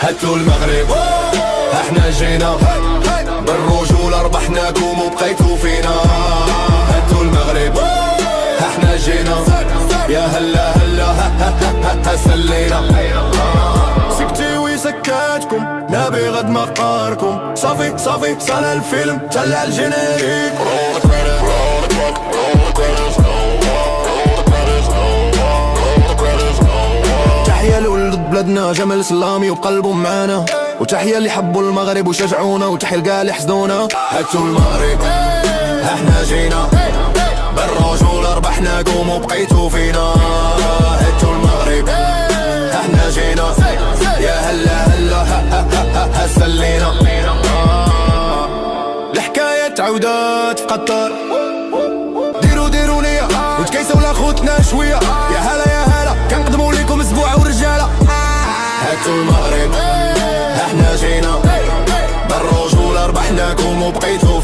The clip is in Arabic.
هاتوا المغرب احنا جينا بالرجولة ربحناكم وبقيتوا فينا. هاتوا المغرب احنا جينا يا هلا هلا سلينا. سكتي وسكاتكم نبي غد مقاركم. صافي صافي صار الفيلم طلع الجينيريك. تحية لولد بلادنا جمال سلامي وبقلبه معانا، وتحية اللي حبوا المغرب وشجعونا، وتحية لكاع اللي حسدونا. هاتوا المغرب احنا جينا بالرجولة ربحناكم وبقيتوا فينا. هاتوا المغرب احنا جينا يا هلا هلا سلينا. الحكاية تعودات في قطر، ديروا نية وتكيسوا لاخوتنا شوية. يا هلا كنقدموا ليكم اسبوع ورجالة. هاتوا المغرب احنا جينا بالرجولة ربحناكم وبقيتوا